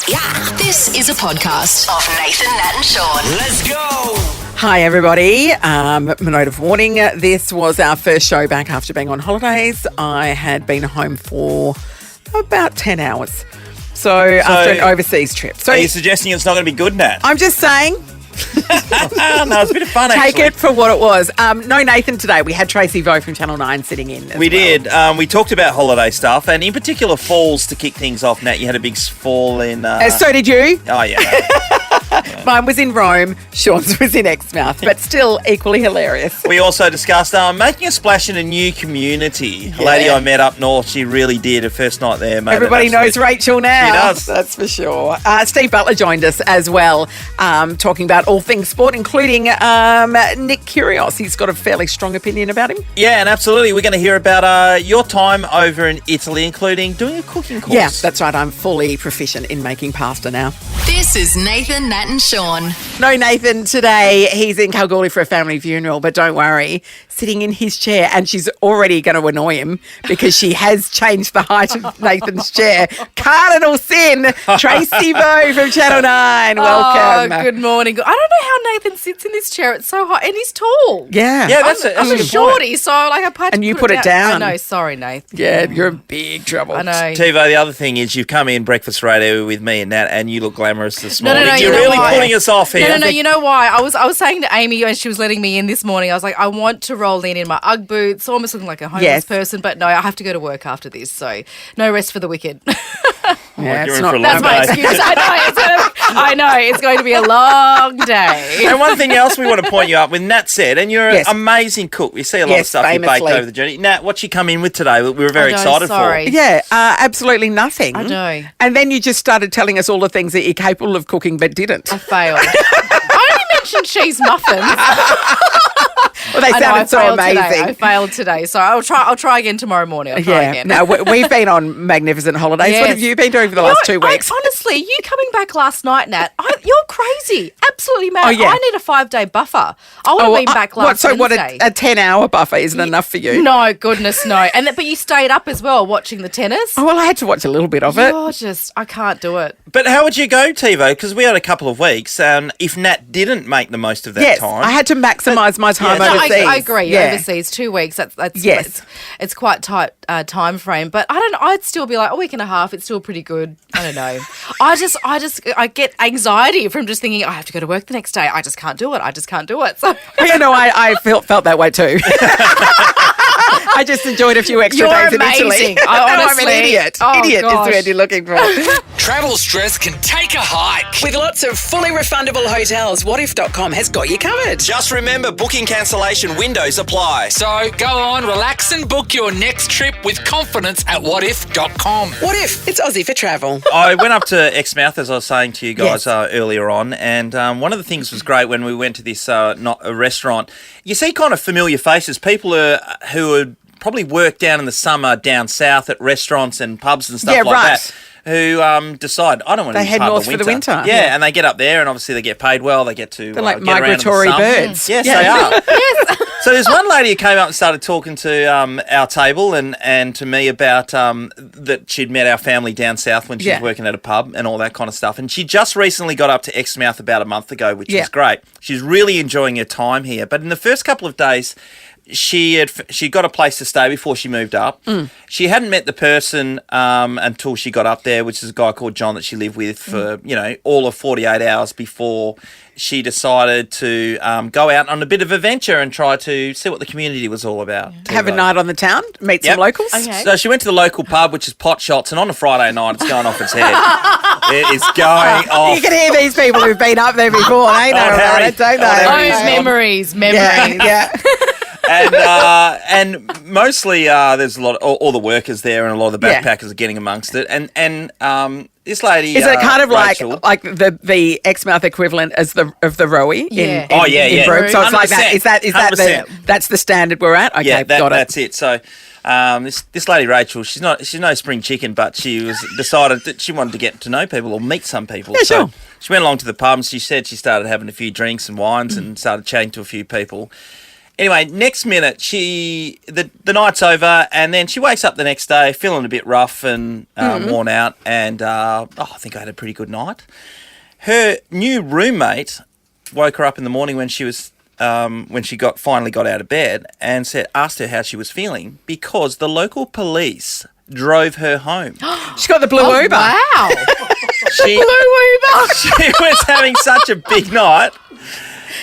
Yeah. This is a podcast of Nathan, Nat and Shaun. Let's go! Hi, everybody. Note of warning, this was our first show back after being on holidays. I had been home for about 10 hours. So after an overseas trip. So Are you suggesting it's not going to be good, Nat? I'm just saying, No, it's a bit of fun, actually. take it for what it was. No Nathan today. We had Tracey Vo from Channel 9 sitting in as We well. did. We talked about holiday stuff, and in particular falls to kick things off, Nat. You had a big fall in... So did you. Oh, yeah. Mine was in Rome. Shaun's was in Exmouth, but still equally hilarious. We also discussed making a splash in a new community. A lady I met up north, she really did. Her first night there, mate. Everybody knows Rachel now. She does. That's for sure. Steve Butler joined us as well, talking about all things sport, including Nick Kyrgios. He's got a fairly strong opinion about him. Yeah, and absolutely. We're going to hear about your time over in Italy, including doing a cooking course. Yeah, that's right. I'm fully proficient in making pasta now. This is Nathan, Nat and Shaun. No, Nathan, today he's in Kalgoorlie for a family funeral, but don't worry, sitting in his chair, and she's already going to annoy him because she has changed the height of Nathan's chair. Cardinal sin, Tracey Vo from Channel 9. Welcome. Oh, good morning. I don't know how Nathan sits in this chair. It's so high, and he's tall. Yeah. Yeah, that's a I'm a good shorty, point. so like I had to And you put it down. I know. Sorry, Nathan. Yeah, you're in big trouble. I know. Tivo, the other thing is you've come in breakfast radio with me and Nat, and you look glamorous this No, morning. no, You're you know really why? pulling us off here. No. You know why? I was saying to Amy when she was letting me in this morning, I was like, I want to roll in my Ugg boots, almost looking like a homeless Yes. person, but no, I have to go to work after this, so no rest for the wicked. Yeah, You're it's in not for a That's long my day. excuse. I know it's going to be a long day. And one thing else we want to point you up with, Nat said, and you're Yes. an amazing cook. We see a lot of Yes, stuff you baked famously. over the journey. Nat, what you come in with today? We were very I know, excited sorry. for. Yeah, absolutely nothing. I know. And then you just started telling us all the things that you're capable of cooking but didn't. I failed. I only mentioned cheese muffins. Well, they I know, sounded I so failed amazing. Today. I failed today, so I'll try again tomorrow morning. I'll try again. No, we've been on magnificent holidays. What Yes. have you been doing for the last 2 weeks? Honestly, you coming back last night, Nat, you're crazy. Absolutely mad. Oh, yeah. I need a 5-day buffer. I would have been back last So what, Wednesday. a 10-hour buffer isn't enough for you? No, goodness, no. But you stayed up as well watching the tennis. Oh, well, I had to watch a little bit of it. You're just, I can't do it. But how would you go, Tivo? Because we had a couple of weeks, and if Nat didn't make the most of that Yes, time... I had to maximise my time Yeah. No, overseas. I agree. Yeah. Overseas, 2 weeks. That's Yes. it's quite tight time frame. But I don't know. I'd still be like a week and a half. It's still pretty good. I don't know. I get anxiety from just thinking I have to go to work the next day. I just can't do it. So You know, I felt that way too. I just enjoyed a few extra You're days in Italy. amazing. No, I'm an Honestly. idiot. Oh, Idiot gosh. is the word you're looking for. Travel stress can take a hike. With lots of fully refundable hotels, whatif.com has got you covered. Just remember, booking cancellation windows apply. So go on, relax and book your next trip with confidence at whatif.com. What if? It's Aussie for travel. I went up to Exmouth, as I was saying to you guys Yes. earlier on, and one of the things was great when we went to this not a restaurant. You see kind of familiar faces, people who are probably work down in the summer down south at restaurants and pubs and stuff Yeah, like right. that. Who decide, I don't want to They be head part north of for the winter. Yeah, Yeah. and they get up there and obviously they get paid well. They get to They're like get around in the migratory sun. birds. Yes, Yeah. they are. Yes. So there's one lady who came up and started talking to our table and to me about that she'd met our family down south when she was Yeah. working at a pub and all that kind of stuff. And she just recently got up to Exmouth about a month ago, which Yeah. is great. She's really enjoying her time here. But in the first couple of days, she got a place to stay before she moved up. She hadn't met the person until she got up there, which is a guy called John that she lived with for all of 48 hours before she decided to go out on a bit of a venture and try to see what the community was all about. Have a night on the town, meet Yep. some locals. Okay. So she went to the local pub, which is Pot Shots, and on a Friday night, it's going off its head. It is going off. You can hear these people who've been up there before. They know about Harry. it, don't Oh, they? Harry. Memories. Yeah. And mostly there's a lot all the workers there and a lot of the Yeah. backpackers are getting amongst it. And this lady Is it kind of Rachel, like the Exmouth equivalent as the Rowie? Yeah. Oh, yeah, in yeah. Broome? So it's like that. 100%. Is that 100%. that's the standard we're at? Okay, yeah, got it. that's it. So this lady Rachel, she's no spring chicken, but she was decided that she wanted to get to know people or meet some people. Yeah, so sure. she went along to the pub and she said she started having a few drinks and wines and started chatting to a few people. Anyway, next minute, the night's over, and then she wakes up the next day feeling a bit rough and worn out, and I think I had a pretty good night. Her new roommate woke her up in the morning when she was when she finally got out of bed and asked her how she was feeling because the local police drove her home. She got the blue Uber. Wow. She was having such a big night.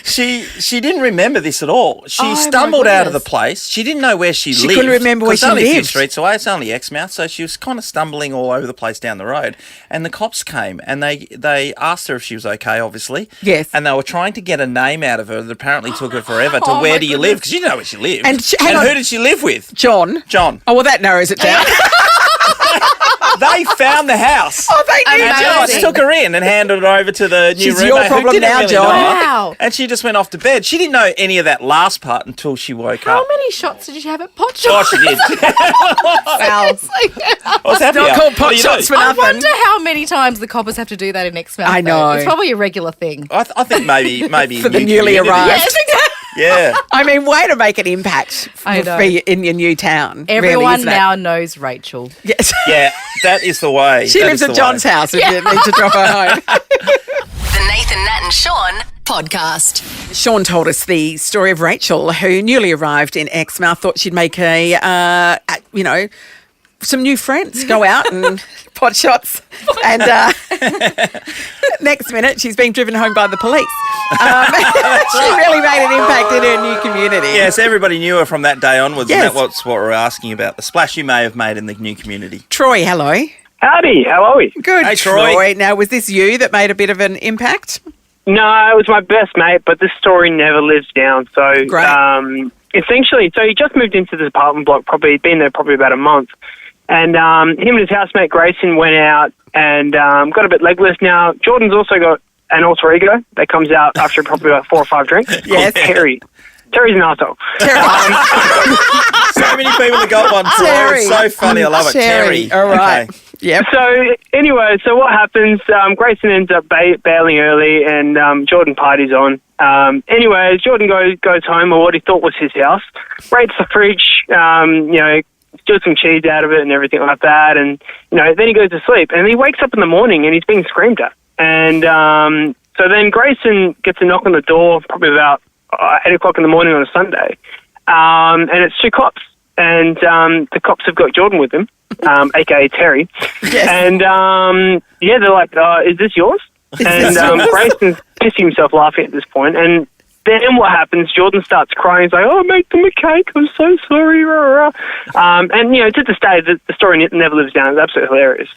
She didn't remember this at all. She stumbled out of the place. She didn't know where she lived. She couldn't remember where she lived. It's only a few streets away. It's only Exmouth. So she was kind of stumbling all over the place down the road. And the cops came and they asked her if she was okay, obviously. Yes. And they were trying to get a name out of her that apparently took her forever to where do you live? Because you didn't know where she lived. And who did she live with? John. Oh, well, that narrows it down. They found the house. Oh, they knew And John. just took her in and handed it over to the new She's roommate. your who problem didn't now, really John. know her. Wow. And she just went off to bed. She didn't know any of that last part until she woke How up. many shots did you have at pot Oh, shots? she did. Well, I was happy. not called What pot do you shots do? for I nothing. wonder how many times the coppers have to do that in Exmouth. I know. It's probably a regular thing. I think maybe For the new newly community. arrived. Yes, exactly. Yeah. I mean, way to make an impact I know. in your new town. Everyone really, isn't it? now knows Rachel. Yes. Yeah, that is the way. She That lives is at the John's way. house if you need to drop her home. The Nathan, Nat and Shaun podcast. Shaun told us the story of Rachel, who newly arrived in Exmouth, thought she'd make some new friends, go out and pot shots. And next minute, she's being driven home by the police. She really made an impact in her new community. Yes, everybody knew her from that day onwards, Yes. and that's what we're asking about. The splash you may have made in the new community. Troy, hello. Howdy, how are we? Good, Hey, Troy. Now, was this you that made a bit of an impact? No, it was my best mate, but this story never lives down. So, Great. essentially, he just moved into this apartment block, he'd been there probably about a month. And him and his housemate Grayson went out and got a bit legless. Now, Jordan's also got an alter ego that comes out after probably about 4 or 5 drinks. Yes. Terry. Terry's an arsehole. So many people that got one. Troy. Terry. It's so funny. I love it. Terry. All right. Okay. Yep. So what happens? Grayson ends up bailing early, and Jordan parties on. Anyways, Jordan goes home, or what he thought was his house, rates the fridge, steals some cheese out of it and everything like that, and then he goes to sleep, and he wakes up in the morning and he's being screamed at, and so then Grayson gets a knock on the door, probably about 8 o'clock in the morning on a Sunday, and it's 2 cops, and the cops have got Jordan with them. AKA Terry. Yes. And, they're like, is this yours? And Grayson's pissing himself laughing at this point. And then what happens, Jordan starts crying. He's like, oh, make them a cake. I'm so sorry. Rah, rah. To this day, the story never lives down. It's absolutely hilarious.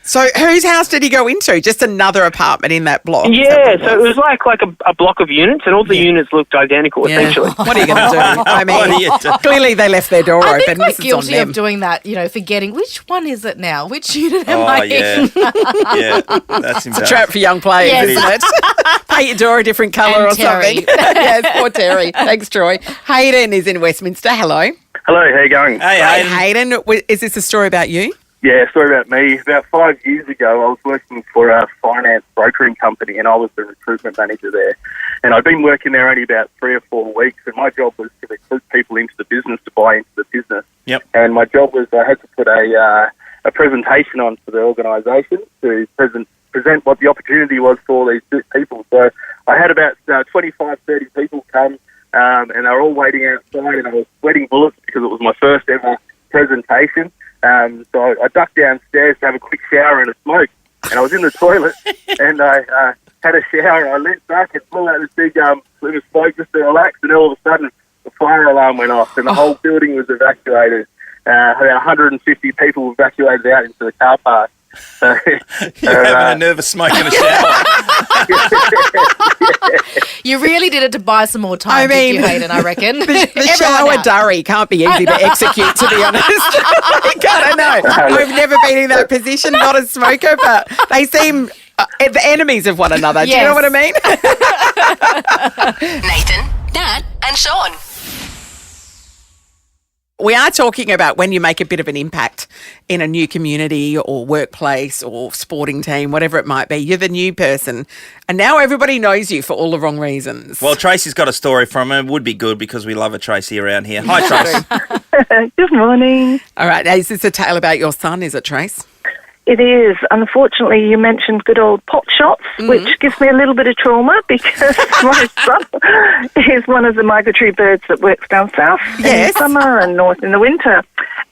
So whose house did he go into? Just another apartment in that block? Yeah, so it was like a block of units, and all the units looked identical, essentially. What are you going to do? I What are you mean, doing? clearly they left their door I open. think we're This is on guilty them. of doing that, forgetting which one is it now? Which unit am Oh, I yeah. in? Yeah, that's embarrassing. Trap for young players, Yes. isn't it? Paint your door a different colour And or Terry. something. Yes, poor Terry. Thanks, Troy. Hayden is in Westminster. Hello. Hello, how you going? Hey, Hayden. Hayden, is this a story about you? Yeah, story about me. About 5 years ago, I was working for a finance brokering company, and I was the recruitment manager there. And I'd been working there only about 3 or 4 weeks, and my job was to recruit people into the business, to buy into the business. Yep. And my job was I had to put a presentation on for the organisation to present what the opportunity was for all these people. So I had about 25, 30 people come, and they were all waiting outside, and I was sweating bullets because it was my first ever presentation. So I ducked downstairs to have a quick shower and a smoke, and I was in the toilet, and I had a shower, and I leant back and blew out this big plume of smoke just to relax, and all of a sudden the fire alarm went off, and the whole building was evacuated. About 150 people evacuated out into the car park. So, You're having a nervous smoke in a shower. You really did it to buy some more time, I mean, did you, Hayden, I reckon? The shower durry can't be easy to execute, to be honest. God, I know. We've never been in that position, not a smoker, but they seem the enemies of one another. Do you know what I mean? Nathan, Nat and Shaun. We are talking about when you make a bit of an impact in a new community or workplace or sporting team, whatever it might be. You're the new person, and now everybody knows you for all the wrong reasons. Well, Tracy's got a story from her. It would be good because we love a Tracy around here. Hi, Trace. Good morning. All right, now, is this a tale about your son, is it, Trace? It is. Unfortunately, you mentioned good old pot shots, which gives me a little bit of trauma because my son is one of the migratory birds that works down south in the summer and north in the winter,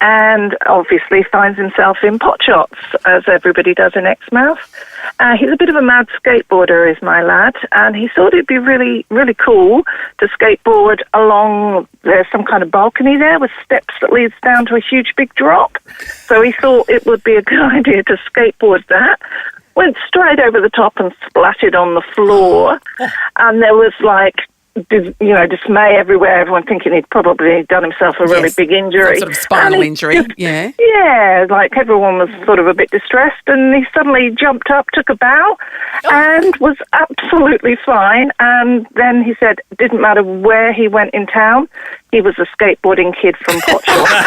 and obviously finds himself in pot shots, as everybody does in Exmouth. He's a bit of a mad skateboarder, is my lad, and he thought it'd be really, really cool to skateboard along, there's some kind of balcony there with steps that leads down to a huge big drop. So he thought it would be a good idea to skateboard that. Went straight over the top and splattered on the floor. And there was dismay everywhere, everyone thinking he'd probably done himself a really big injury. Some sort of spinal injury, yeah. Yeah, like everyone was sort of a bit distressed, and he suddenly jumped up, took a bow, and was absolutely fine. And then he said it didn't matter where he went in town, he was a skateboarding kid from Potshore. I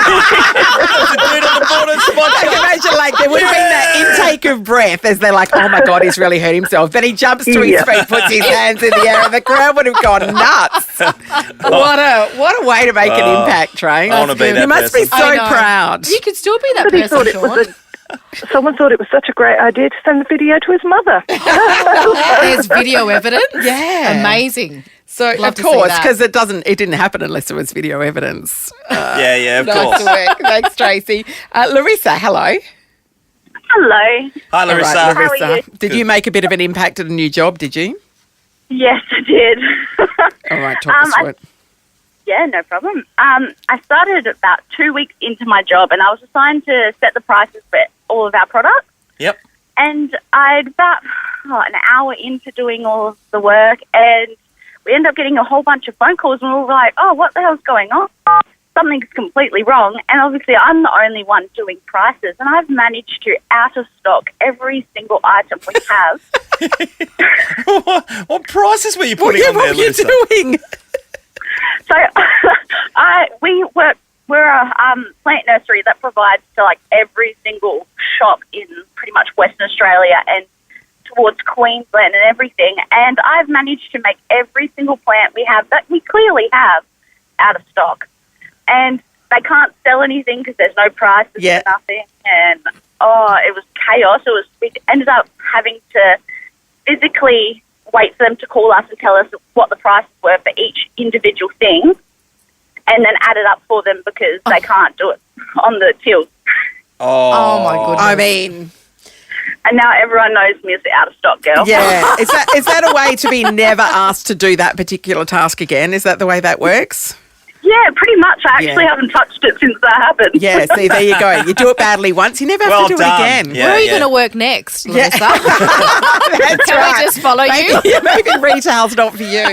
can imagine, like, there would have been that intake of breath as they're like, oh my God, he's really hurt himself. Then he jumps to his feet, puts his hands in the air, and the crowd would have gone nuts. What a way to make an impact, Trace. I want to be that You must be so proud. You could still be that But person, Shaun. Someone thought it was such a great idea to send the video to his mother. There's video evidence. Yeah. Amazing. So, Love of to see course, that. because it didn't happen unless there was video evidence. Of Nice course. work. Thanks, Tracy. Larissa, hello. Hello. Hi, Larissa. All right, Larissa. How are you? Did you make a bit of an impact at a new job, did you? Yes, I did. All right, talk us through it. Yeah, no problem. I started about 2 weeks into my job, and I was assigned to set the prices for all of our products. Yep. And I'd about an hour into doing all of the work, and we ended up getting a whole bunch of phone calls, and we were like, oh, what the hell's going on? Something's completely wrong. And obviously I'm the only one doing prices, and I've managed to out of stock every single item we have. What prices were you putting on there, What were you Larissa? doing? So we're a plant nursery that provides to like every single shop in pretty much Western Australia and towards Queensland and everything. And I've managed to make every single plant we have that we clearly have out of stock. And they can't sell anything because there's no prices or nothing. And it was chaos. We ended up having to physically wait for them to call us and tell us what the prices were for each individual thing, and then add it up for them because they can't do it on the tills. Oh my goodness. I mean, and now everyone knows me as the out of stock girl. yeah. Is that a way to be never asked to do that particular task again? Is that the way that works? Yeah, pretty much. I actually haven't touched it since that happened. Yeah, see, there you go. You do it badly once, you never have to do it again. Yeah, Where are you going to work next, Larissa? That's Can right. we just follow you? Maybe retail's not for you.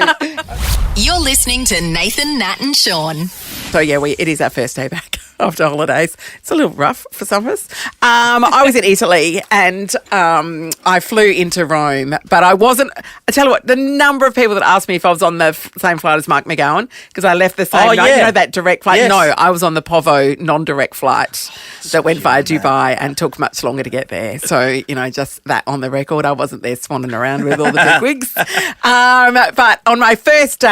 You're listening to Nathan, Nat and Shaun. So, yeah, it is our first day back after holidays. It's a little rough for some of us. I was in Italy and I flew into Rome, but I wasn't. I tell you what, the number of people that asked me if I was on the same flight as Mark McGowan, because I left the same night, you know, that direct flight. Yes. No, I was on the Povo non-direct flight that went via Dubai and took much longer to get there. So, you know, just that on the record, I wasn't there swanning around with all the bigwigs. But on my first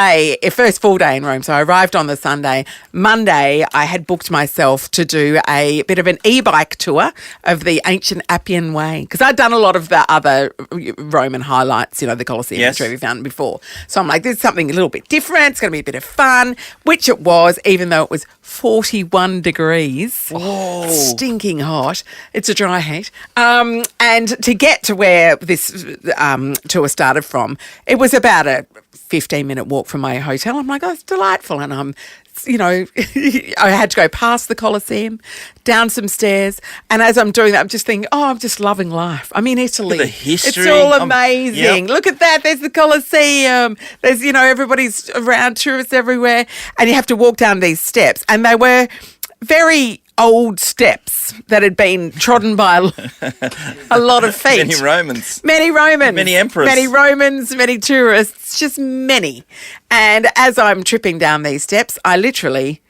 full day in Rome, so I arrived on the Sunday. Monday, I had booked myself to do a bit of an e-bike tour of the ancient Appian Way, because I'd done a lot of the other Roman highlights, you know, the Colosseum and Trevi Fountain before. So I'm like, this is something a little bit different. It's going to be a bit of fun, which it was, even though it was 41 degrees. Oh. Stinking hot. It's a dry heat. And to get to where this tour started from, it was about a 15-minute walk from my hotel. I'm like, oh, it's delightful. And I'm, you know, I had to go past the Colosseum, down some stairs. And as I'm doing that, I'm just thinking, oh, I'm just loving life. I'm in Italy. The history. It's all amazing. Look at that. There's the Colosseum. There's, you know, everybody's around, tourists everywhere. And you have to walk down these steps. And they were very old steps that had been trodden by a lot of feet. Many Romans. Many Romans. Many emperors. Many Romans, many tourists, just many. And as I'm tripping down these steps, I literally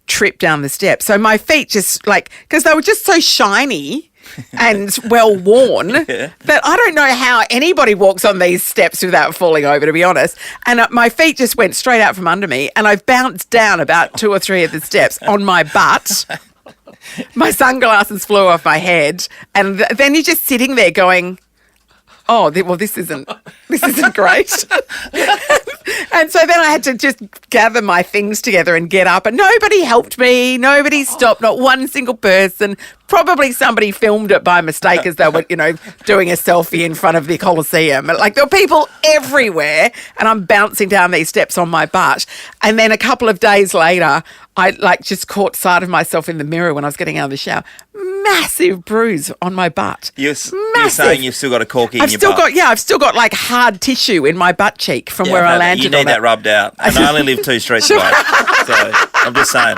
trip down the steps. So my feet just because they were just so shiny and well worn that I don't know how anybody walks on these steps without falling over, to be honest. And my feet just went straight out from under me, and I bounced down about 2 or 3 of the steps on my butt. My sunglasses flew off my head, and then you're just sitting there going, oh, well, this isn't great. And so then I had to just gather my things together and get up, and nobody helped me. Nobody stopped, not one single person. Probably somebody filmed it by mistake as they were, doing a selfie in front of the Coliseum. Like, there were people everywhere, and I'm bouncing down these steps on my butt. And then a couple of days later, I just caught sight of myself in the mirror when I was getting out of the shower. Massive bruise on my butt. You're saying you've still got a corky in your butt? I've still got like hard tissue in my butt cheek from where I landed. You need that rubbed out. And I only live 2 streets away. So I'm just saying.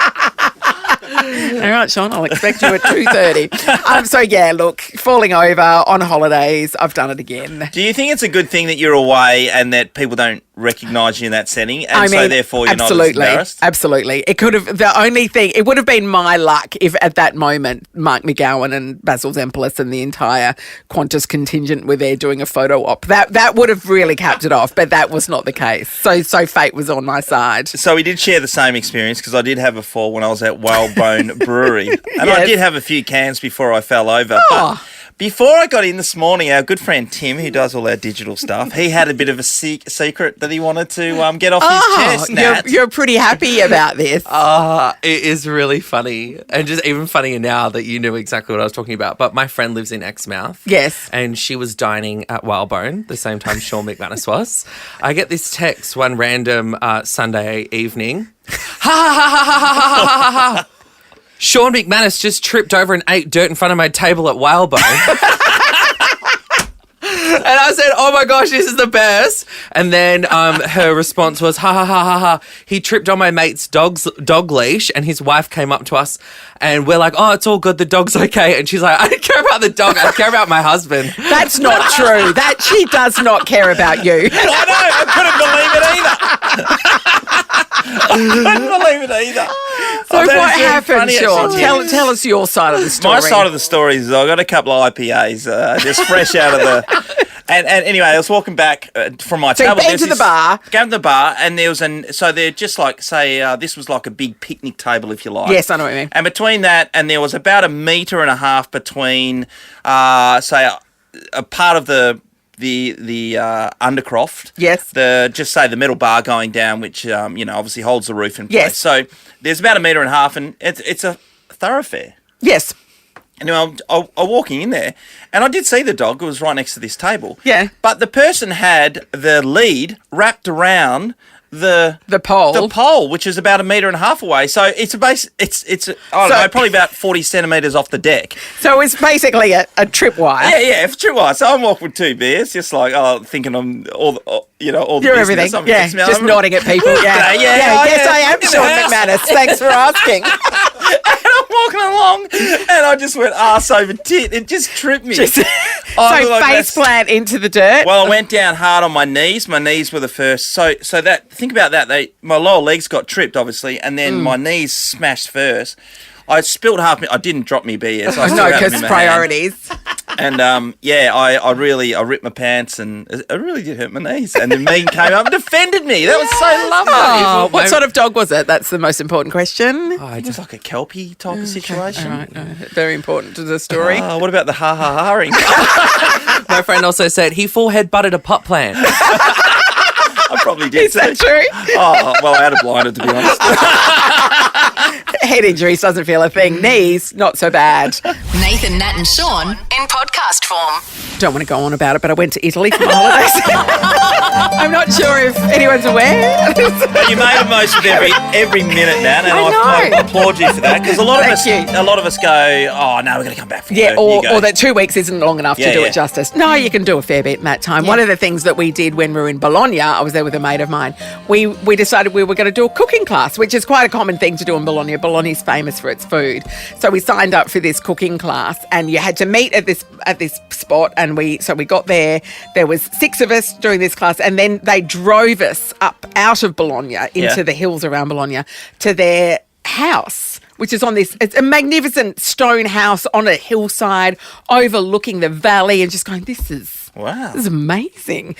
All right, Shaun, I'll expect you at 2:30. So, yeah, look, falling over on holidays, I've done it again. Do you think it's a good thing that you're away and that people don't recognise you in that setting, and so therefore you're not as embarrassed? Absolutely. It could have, it would have been my luck if at that moment Mark McGowan and Basil Zemplis and the entire Qantas contingent were there doing a photo op. That would have really capped it off, but that was not the case. So fate was on my side. So we did share the same experience, because I did have a fall when I was at Whalebone Brewery, and I did have a few cans before I fell over. But before I got in this morning, our good friend Tim, who does all our digital stuff, he had a bit of a secret that he wanted to get off his chest. Nat. You're pretty happy about this. It is really funny, and just even funnier now that you knew exactly what I was talking about. But my friend lives in Exmouth. Yes. And she was dining at Whalebone the same time Shaun McManus was. I get this text one random Sunday evening. Ha ha ha ha ha ha ha ha. Shaun McManus just tripped over and ate dirt in front of my table at Whalebone. And I said, oh my gosh, this is the best. And then her response was, ha ha ha ha ha. He tripped on my mate's dog leash, and his wife came up to us, and we're like, oh, it's all good, the dog's okay. And she's like, I don't care about the dog, I care about my husband. That's not true. That she does not care about you. I know, I couldn't believe it either. I couldn't believe it either. So what happened, Shaun? Tell us your side of the story. My side of the story is I got a couple of IPAs just fresh out of the... And anyway, I was walking back from my table. So you to the bar. Go to the bar, and there was so they're just like, say, this was like a big picnic table, if you like. Yes, I know what you mean. And between that, and there was about 1.5 meters between, say, a part of the undercroft. Yes. The middle bar going down, which obviously holds the roof in place. Yes. So there's about 1.5 meters, and it's a thoroughfare. Yes. Anyway, I'm walking in there, and I did see the dog. It was right next to this table. Yeah. But the person had the lead wrapped around the pole, which is about 1.5 meters away. So it's I don't know, probably about 40 centimetres off the deck. So it's basically a tripwire. Yeah, it's tripwire. So I'm walking with 2 beers, just like thinking I'm all the You're business. everything. Yeah, just nodding at people. Yeah, yes, I am Shaun McManus. Thanks for asking. And I'm walking along, and I just went arse over tit. It just tripped me. Face plant into the dirt. Well, I went down hard on my knees. My knees were the first. So that, think about that. My lower legs got tripped, obviously, and then my knees smashed first. I spilled half. I didn't drop me beer. So no, because priorities. And I ripped my pants, and it really did hurt my knees. And then Megan came up and defended me. That was so lovely. Oh, what sort of dog was it? That's the most important question. It was like a kelpie type of situation. All right, no, very important to the story. What about the ha-ha-haring? My friend also said he full head butted a pot plant. I probably did. Is that true? Oh, well, I had a blinder, to be honest. Head injuries doesn't feel a thing. Knees, not so bad. Nathan, Nat and Shaun in podcast form. Don't want to go on about it, but I went to Italy for my holidays. I'm not sure if anyone's aware. You made the most of every minute, Nat, and I applaud you for that, because a lot of us go, oh no, we're going to come back for you. Or that 2 weeks isn't long enough to do it justice. No, you can do a fair bit in that time. Yeah. One of the things that we did when we were in Bologna, I was there with a mate of mine. We decided we were going to do a cooking class, which is quite a common thing to do in Bologna. Bologna's famous for its food, so we signed up for this cooking class, and you had to meet at this spot. And we got there. There was 6 of us doing this class, and then they drove us up out of Bologna into the hills around Bologna to their house, which is on this, it's a magnificent stone house on a hillside overlooking the valley, and just going, this is amazing.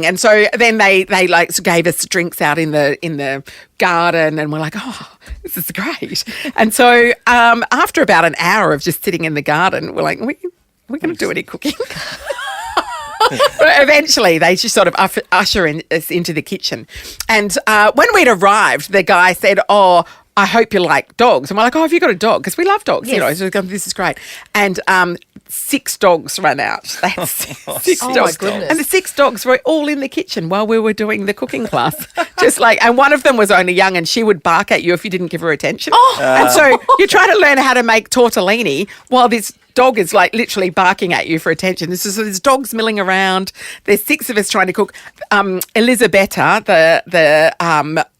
And so then they like gave us drinks out in the garden, and we're like, oh, this is great. And so after about an hour of just sitting in the garden, we're like, we're going to do any cooking. But eventually, they just sort of usher us into the kitchen. And when we'd arrived, the guy said, oh, I hope you like dogs. And we're like, oh, have you got a dog? Because we love dogs, you know. So this is great. And 6 dogs ran out. They had 6 dogs. My goodness. And the 6 dogs were all in the kitchen while we were doing the cooking class. Just like, and one of them was only young, and she would bark at you if you didn't give her attention. And so you try to learn how to make tortellini while this dog is like literally barking at you for attention. There's dogs milling around. There's 6 of us trying to cook. Elisabetta, the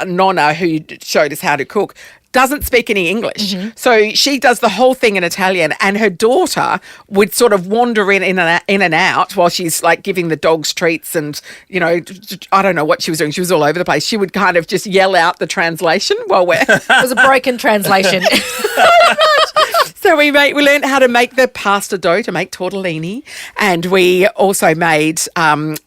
nonna who showed us how to cook, doesn't speak any English. So she does the whole thing in Italian, and her daughter would sort of wander in and out while she's like giving the dogs treats, and, you know, I don't know what she was doing. She was all over the place. She would kind of just yell out the translation while we're... It was a broken translation. So we learned how to make the pasta dough to make tortellini, and we also made then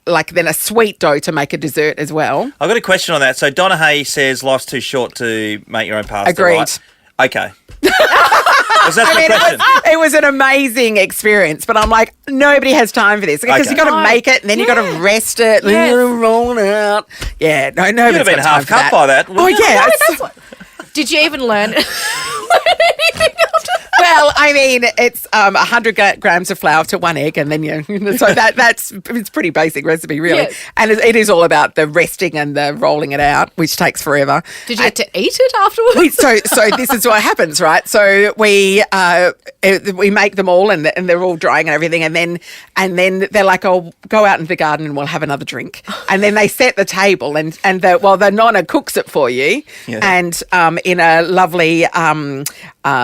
a sweet dough to make a dessert as well. I've got a question on that. So Donna Hay says life's too short to make your own pasta. Agreed. Right? Okay. Was that the question? It was an amazing experience, but I'm like, nobody has time for this because you've got to make it, and then you've got to rest it, and then you've got to roll it out. Yeah, no, nobody's You'd have been got half time cut for by that. Oh, yeah. Did you even learn anything after that? Well, I mean, it's 100 grams of flour to 1 egg, and then so it's a pretty basic recipe, really. Yes. And it is all about the resting and the rolling it out, which takes forever. Did you get to eat it afterwards? So this is what happens, right? So we make them all, and they're all drying and everything, and then they're like, "Oh, go out into the garden and we'll have another drink." And then they set the table, and the nonna cooks it for you, and in a lovely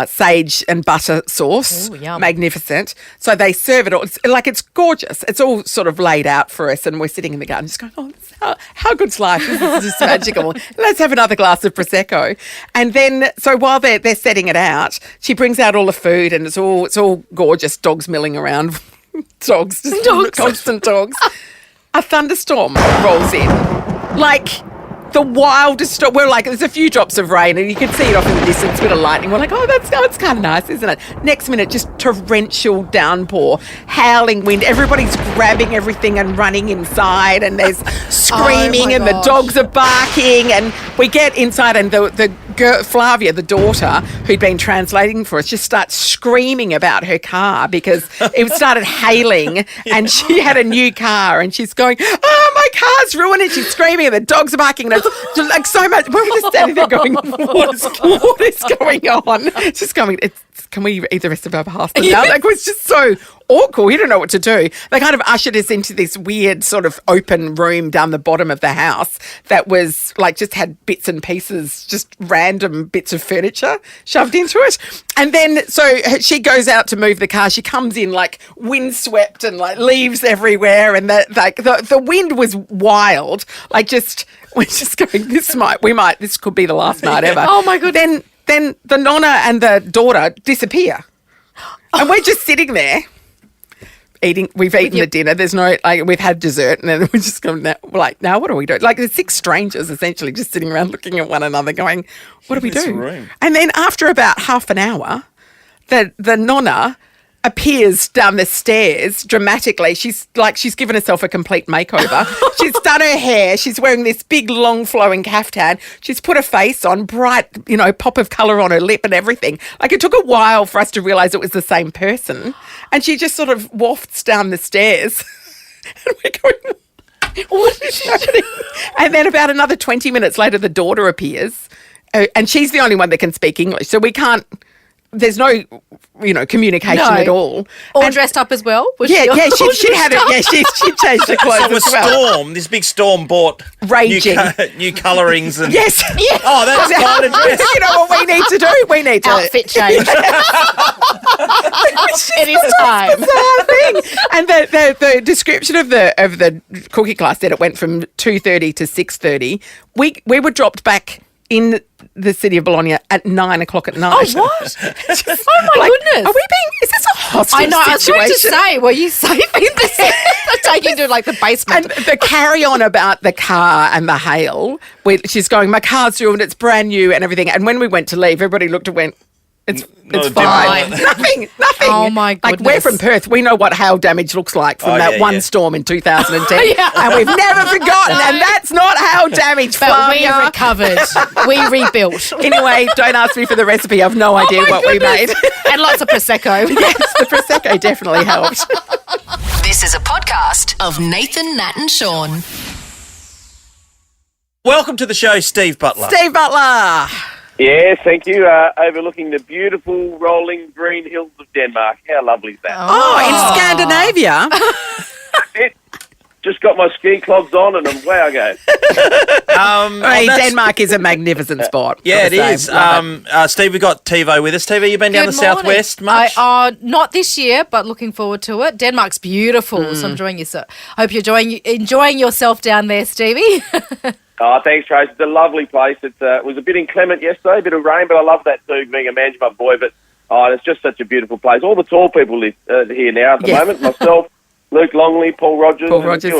sage and butter sauce. Ooh, yum. Magnificent. So they serve it all. It's gorgeous. It's all sort of laid out for us, and we're sitting in the garden just going, oh, how good's life? This is just magical. Let's have another glass of Prosecco. And then, so while they're setting it out, she brings out all the food, and it's all gorgeous, dogs milling around. Dogs. Constant dogs. A thunderstorm rolls in. Like... the wildest storm. We're like, there's a few drops of rain, and you can see it off in the distance, a bit of lightning. We're like, it's kind of nice, isn't it? Next minute, just torrential downpour, howling wind. Everybody's grabbing everything and running inside, and there's screaming, and the dogs are barking. And we get inside, and the girl, Flavia, the daughter, who'd been translating for us, just starts screaming about her car because it started hailing, and she had a new car, and she's going, oh, my car's ruined, and she's screaming, and the dogs are barking, and it's like so much. We're just standing there going, what is going on? It's just going, can we eat the rest of our pasta now? Like, it was just so awkward. We didn't know what to do. They kind of ushered us into this weird sort of open room down the bottom of the house that was like just had bits and pieces, just random bits of furniture shoved into it. And then so she goes out to move the car. She comes in like windswept and like leaves everywhere, and the wind was wild. Like we're just going, this could be the last night ever. Oh my goodness. Then the nonna and the daughter disappear. And we're just sitting there eating. We've eaten the dinner. There's no, we've had dessert, and then we're just going, we're like, now what do we do? Like, there's 6 strangers essentially just sitting around looking at one another going, what do we do? Room. And then after about half an hour, the nonna appears down the stairs dramatically. She's given herself a complete makeover. She's done her hair. She's wearing this big, long, flowing caftan. She's put a face on, bright, pop of colour on her lip and everything. Like, it took a while for us to realise it was the same person. And she just sort of wafts down the stairs. And we're going, what is happening? And then about another 20 minutes later, the daughter appears. And she's the only one that can speak English. So we can't... There's no, communication at all. All dressed up as well? She had it. Yeah, she changed the clothes so as well. Storm, this big storm bought raging new colourings and yes. Oh, that's kind of dress. You know what we need to do? We need to outfit change. It is time. Thing. And the description of the cooking class said it went from 2:30 to 6:30. We were dropped back in the city of Bologna at 9 o'clock at night. Oh, what? Oh, my goodness. Are we being... Is this a hostage I know. I was situation? going to say, were you safe in this? Taking to, like, the basement. And the carry-on about the car and the hail, she's going, my car's ruined, it's brand new and everything. And when we went to leave, everybody looked and went, it's fine. Nothing. Oh, my goodness. Like, we're from Perth. We know what hail damage looks like from that one storm in 2010. Yeah. And we've never forgotten. And that's not hail damage, But we Flavia. recovered. We rebuilt. Anyway, don't ask me for the recipe. I've no idea what we made. And lots of Prosecco. Yes, the Prosecco definitely helped. This is a podcast of Nathan, Nat and Shaun. Welcome to the show, Steve Butler. Steve Butler. Yes, thank you. Overlooking the beautiful rolling green hills of Denmark. How lovely is that? Oh, in Scandinavia. Just got my ski clogs on and away I go. Denmark is a magnificent spot. Yeah, it is. Steve, we've got TiVo with us. TiVo, you been down the southwest much? Not this year, but looking forward to it. Denmark's beautiful, so I'm enjoying yourself. Hope you're enjoying yourself down there, Stevie. Oh, thanks, Trace. It's a lovely place. It was a bit inclement yesterday, a bit of rain, but I love that too, being a Manjimup boy. But it's just such a beautiful place. All the tall people live here now at the moment. Myself, Luke Longley, Paul Rogers.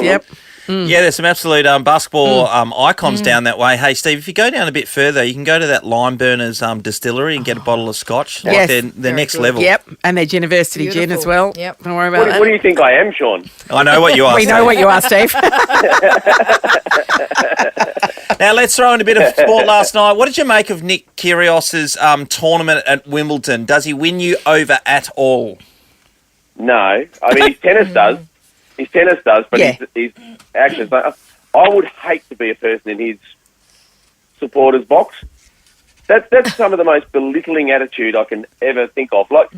Yep. Yeah, there's some absolute basketball icons down that way. Hey, Steve, if you go down a bit further, you can go to that Lime Burners distillery and get a bottle of scotch. Yes. Like they're next level. Yep, and their university gin as well. Yep. Don't worry about that. What do you think I am, Shaun? I know what you are, We Steve. know what you are, Steve. Now, let's throw in a bit of sport last night. What did you make of Nick Kyrgios' tournament at Wimbledon? Does he win you over at all? No. I mean, his tennis does. His tennis does, but his actions don't. I would hate to be a person in his supporters' box. That's some of the most belittling attitude I can ever think of. Like,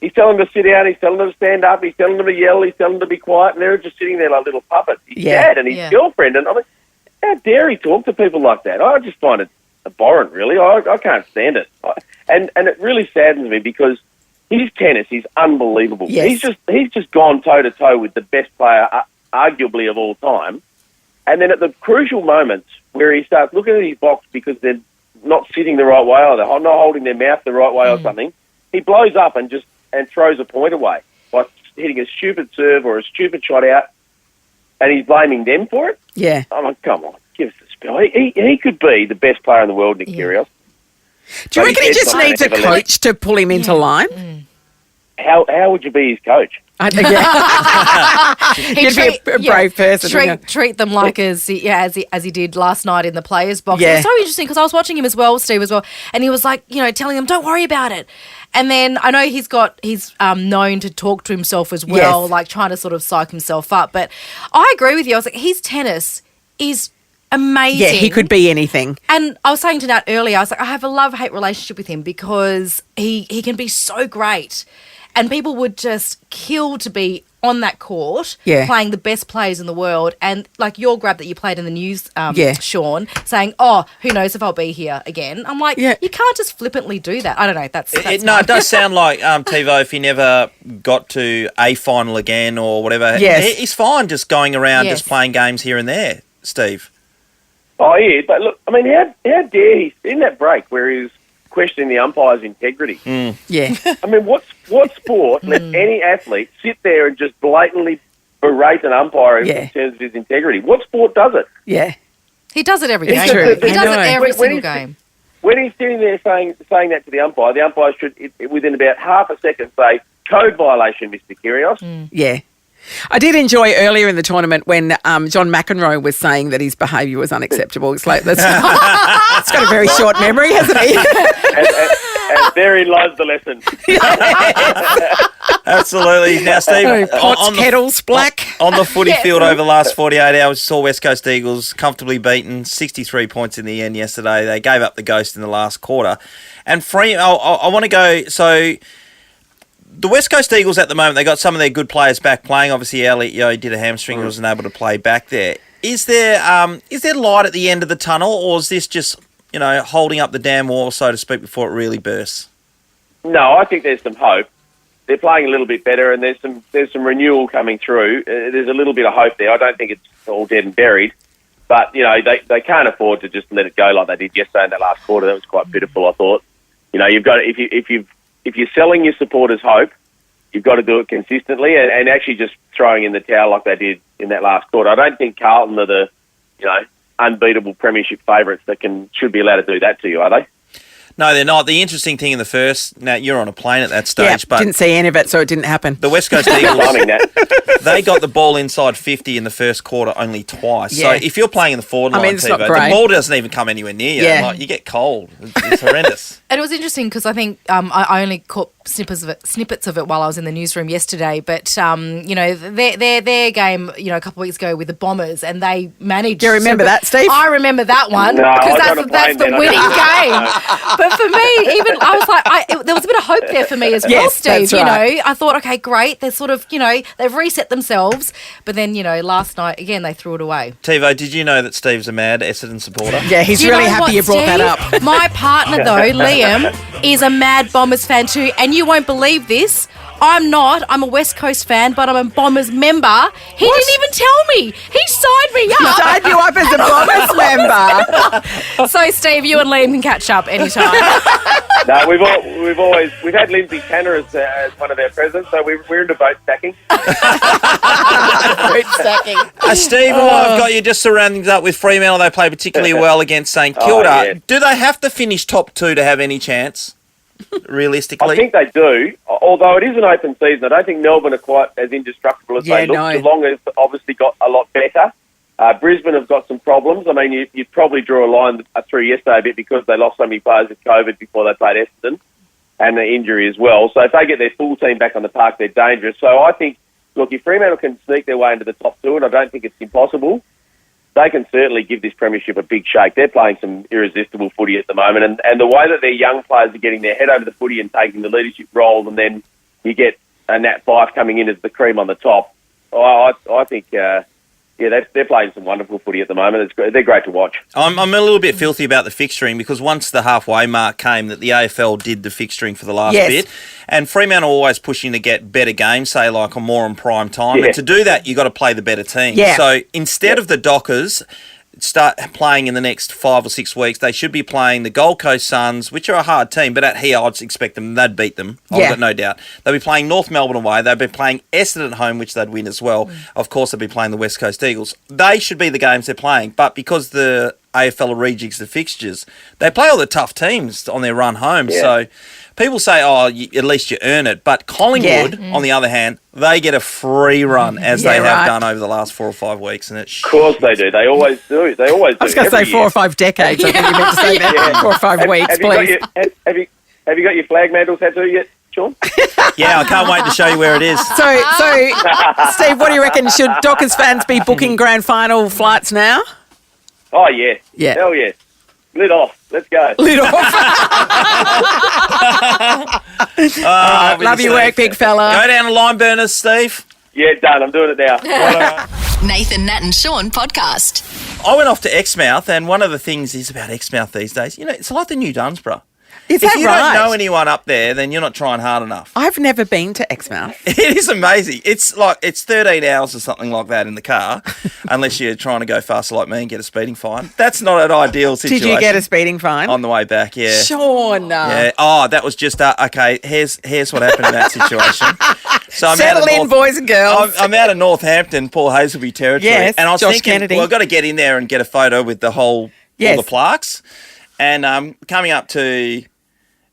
he's telling them to sit down, he's telling them to stand up, he's telling them to yell, he's telling them to be quiet, and they're just sitting there like little puppets. His dad and his girlfriend, and I mean, how dare he talk to people like that? I just find it abhorrent, really. I can't stand it. And it really saddens me because his tennis is unbelievable. Yes. He's just gone toe-to-toe with the best player, arguably, of all time. And then at the crucial moments where he starts looking at his box because they're not sitting the right way or they're not holding their mouth the right way or something, he blows up and throws a point away by hitting a stupid serve or a stupid shot out, and he's blaming them for it. Yeah. I'm like, come on, give us a spell. He could be the best player in the world, Nick Kyrgios. Do you reckon he just needs a coach to pull him into line? How would you be his coach? You'd be a brave person. Treat them like as he did last night in the players' box. Yeah. It was so interesting because I was watching him as well, Steve as well, and he was like, telling them, don't worry about it. And then I know he's known to talk to himself as well, like trying to sort of psych himself up. But I agree with you. I was like, his tennis is amazing. Yeah, he could be anything. And I was saying to Nat earlier, I was like, I have a love-hate relationship with him because he can be so great. And people would just kill to be on that court playing the best players in the world. And like your grab that you played in the news, Shaun, saying, who knows if I'll be here again. I'm like, you can't just flippantly do that. I don't know. That's it does sound like TiVo, if he never got to a final again or whatever, he's fine just going around just playing games here and there, Steve. Oh, yeah, but look, I mean, how dare he, in that break where he was questioning the umpire's integrity. Yeah. I mean, what sport lets any athlete sit there and just blatantly berate an umpire in terms of his integrity? What sport does it? Yeah. He does it every game. It's true. He does it every single game. When he's sitting there saying that to the umpire should, within about half a second, say, code violation, Mr. Kyrgios. Yeah. I did enjoy earlier in the tournament when John McEnroe was saying that his behaviour was unacceptable. It's like it's got a very short memory, hasn't he? and therein lies the lesson. Absolutely. Now, Steve, kettles, black. On the footy field over the last 48 hours, saw West Coast Eagles comfortably beaten, 63 points in the end yesterday. They gave up the ghost in the last quarter. And I want to go, so the West Coast Eagles at the moment, they got some of their good players back playing. Obviously, Elliot Yeo did a hamstring and wasn't able to play back there. Is there light at the end of the tunnel, or is this just, holding up the damn wall, so to speak, before it really bursts? No, I think there's some hope. They're playing a little bit better, and there's some renewal coming through. There's a little bit of hope there. I don't think it's all dead and buried. But, they can't afford to just let it go like they did yesterday in that last quarter. That was quite pitiful, I thought. You've got if you're selling your supporters hope, you've got to do it consistently and actually just throwing in the towel like they did in that last quarter. I don't think Carlton are the, unbeatable premiership favourites that should be allowed to do that to you, are they? No, they're not. The interesting thing in the first, now you're on a plane at that stage, but didn't see any of it, so it didn't happen. The West Coast Eagles, they got the ball inside 50 in the first quarter only twice. Yeah. So if you're playing in the forward line, it's not the great. ball doesn't even come anywhere near you. Yeah. Like, you get cold. It's horrendous. And it was interesting because I think I only caught snippets of it while I was in the newsroom yesterday. But their game, a couple of weeks ago with the Bombers, and they managed. Do you remember that, Steve? I remember that one No, because that's the winning game. But for me, even I was like, there was a bit of hope there for me as well, Yes, Steve. that's right. I thought, okay, great. They're sort of, they've reset themselves. But then, last night again they threw it away. Tivo, did you know that Steve's a mad Essendon supporter? Yeah, he's Do you really know happy what, you brought that Steve? up. My partner, though, Liam, is a mad Bombers fan too, and you won't believe this. I'm not. I'm a West Coast fan, but I'm a Bombers member. He didn't even tell me. He signed me up. He signed you up as a Bombers member. So, Steve, you and Liam can catch up anytime. No, we've had Lindsay Tanner as one of their presidents, so we're into boat stacking. Steve, while I've got you just surrounding up with Fremantle, they play particularly well against St Kilda. Oh, yeah. Do they have to finish top two to have any chance, realistically? I think they do, although it is an open season. I don't think Melbourne are quite as indestructible as they look. Geelong has obviously got a lot better. Brisbane have got some problems. I mean, you'd probably draw a line through yesterday a bit because they lost so many players with COVID before they played Essendon and the injury as well. So if they get their full team back on the park, they're dangerous. So I think, look, if Fremantle can sneak their way into the top two, and I don't think it's impossible, they can certainly give this premiership a big shake. They're playing some irresistible footy at the moment, and the way that their young players are getting their head over the footy and taking the leadership role, and then you get a Nat Fyfe coming in as the cream on the top, I think, they're playing some wonderful footy at the moment. They're great to watch. I'm a little bit filthy about the fixturing because once the halfway mark came that the AFL did the fixturing for the last bit, and Fremantle always pushing to get better games, say like more on prime time. Yeah. And to do that, you got to play the better team. Yeah. So instead of the Dockers start playing in the next 5 or 6 weeks, they should be playing the Gold Coast Suns, which are a hard team, but at here I'd expect they'd beat them. I've got no doubt. They'll be playing North Melbourne away. They'll be playing Essendon at home, which they'd win as well. Of course, they'll be playing the West Coast Eagles. They should be the games they're playing, but because the AFL are rejigs the fixtures, they play all the tough teams on their run home. Yeah. So people say, at least you earn it. But Collingwood, on the other hand, they get a free run, as they have done over the last 4 or 5 weeks. And Of course they do. They always do. They always do. I was going to say 4 or 5 decades. I think you meant to say that. 4 or 5 weeks, please. Have you got your flag mantle tattoo yet, Shaun? Yeah, I can't wait to show you where it is. So, Steve, what do you reckon? Should Dockers fans be booking grand final flights now? Oh, yeah. Yeah. Hell yeah. Lid off. Let's go. Lid off. Love your work, big fella. Go down to Lime Burners, Steve. Yeah, done. I'm doing it now. Nathan, Nat and Shaun podcast. I went off to Exmouth, and one of the things is about Exmouth these days, it's like the new Dunsborough. Is if that you right? don't know anyone up there, then you're not trying hard enough. I've never been to Exmouth. It is amazing. It's 13 hours or something like that in the car, unless you're trying to go faster like me and get a speeding fine. That's not an ideal situation. Did you get a speeding fine? On the way back, yeah. Shaun. Yeah. Oh, that was just, okay, here's what happened in that situation. So Settle in, boys and girls. I'm out of Northampton, Paul Hazelby territory. Yes, and I was Josh thinking, Kennedy. well, I've got to get in there and get a photo with all the plaques. And coming up to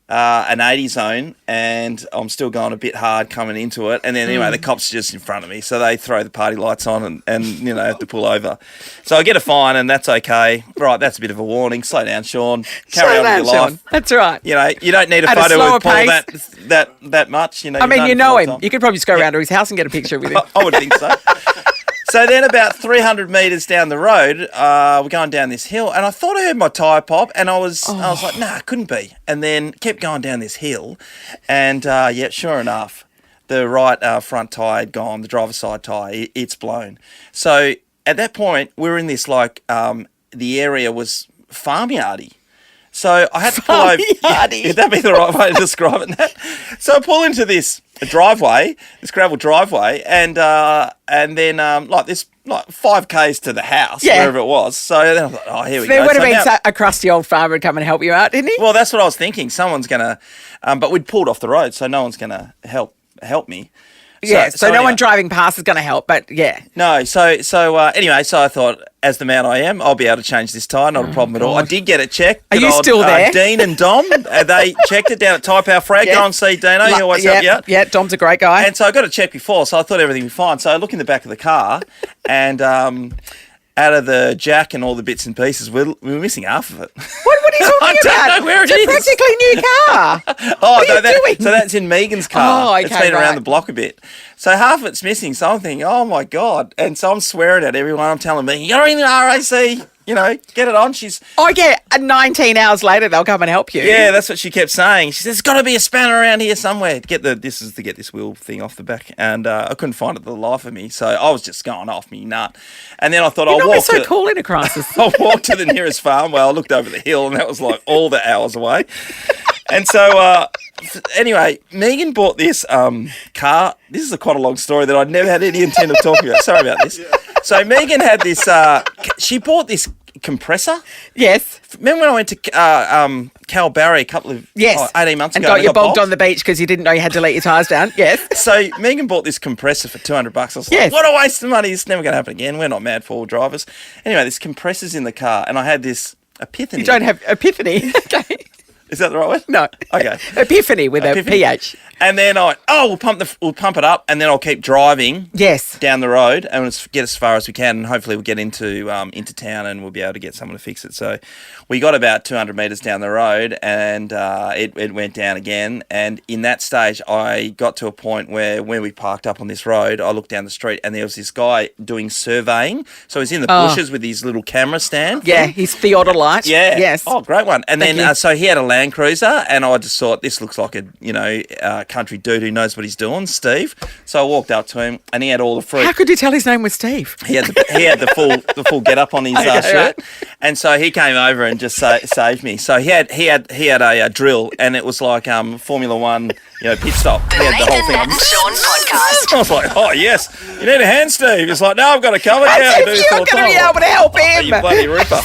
an 80 zone, and I'm still going a bit hard coming into it. And then anyway, the cops are just in front of me, so they throw the party lights on and have to pull over. So I get a fine, and that's okay. Right, that's a bit of a warning. Slow down, Shaun. Carry on with your life. That's right. You don't need a At a photo slower with Paul pace. that much. I mean, you know him. You could probably just go around to his house and get a picture with him. I would think so. So then about 300 metres down the road, we're going down this hill, and I thought I heard my tyre pop, and I was like, nah, it couldn't be. And then kept going down this hill, and sure enough, the right front tyre had gone, the driver's side tyre, it's blown. So at that point, we were in this, the area was farmyardy. So I had to pull over. Yeah, would that be the right way to describe it? So I pull into this driveway, this gravel driveway, and then this like 5 Ks to the house, wherever it was. So then I thought, oh, here we go. There would have So been a crusty old farmer would come and help you out, didn't he? Well, that's what I was thinking. Someone's going to, but we'd pulled off the road, so no one's going to help me. So no one driving past is going to help, but yeah. No, so anyway, so I thought, as the man I am, I'll be able to change this tyre, not a problem at all. I did get it checked. Are you still there? Dean and Dom, they checked it down at Tyre Power Frag. Go and see Dino, he always help you out. Yeah, Dom's a great guy. And so I got it checked before, so I thought everything was fine. So I look in the back of the car, and out of the jack and all the bits and pieces, we were missing half of it. What are you talking about? I don't know where it is. It's a practically new car. What are you doing? So that's in Megan's car. Oh, okay, it's been around the block a bit. So half of it's missing. So I'm thinking, oh my God. And so I'm swearing at everyone. I'm telling me, you're in the RAC, get it on. Oh, yeah. 19 hours later, they'll come and help you. Yeah, that's what she kept saying. She says, there's got to be a spanner around here somewhere to get this wheel thing off the back. And I couldn't find it for the life of me. So I was just going off me nut. And then I thought, You're not so cool in a crisis. I'll walk to the nearest farm. Well, I looked over the hill and that was like all the hours away. And so, anyway, Megan bought this car. This is quite a long story that I'd never had any intent of talking about. Sorry about this. So Megan had this, she bought this compressor. Yes. Remember when I went to Calbarry a couple of 18 months ago? And got you bogged on the beach because you didn't know you had to let your tyres down. Yes. So Megan bought this compressor for $200. I was like, what a waste of money. It's never going to happen again. We're not mad four-wheel drivers. Anyway, this compressor's in the car and I had this epiphany. You don't have epiphany. Okay. Is that the right word? No. Okay. Epiphany with a PH. And then I went, we'll pump it up, and then I'll keep driving. Yes. Down the road, and we'll get as far as we can, and hopefully we'll get into town, and we'll be able to get someone to fix it. So we got about 200 metres down the road, and it went down again. And in that stage, I got to a point where when we parked up on this road, I looked down the street, and there was this guy doing surveying. So he's in the bushes with his little camera stand. Yeah, his theodolite. Yeah. Yes. Oh, great one. And then so he had a Land Cruiser, and I just thought this looks like a country dude who knows what he's doing, Steve. So I walked up to him, and he had all the fruit. How could you tell his name was Steve? He had the full get up on his shirt, right. And so he came over and just saved me. So he had a drill, and it was like Formula One, pit stop. The Nathan, Nat and Shaun podcast. I was like, oh yes, you need a hand, Steve. It's like, no, I've got a cover. You're going to be able to help him. You bloody ripper.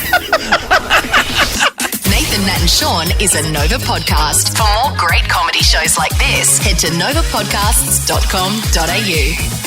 Nathan, Nat and Shaun is a Nova podcast. For more great comedy shows like this, head to novapodcasts.com.au.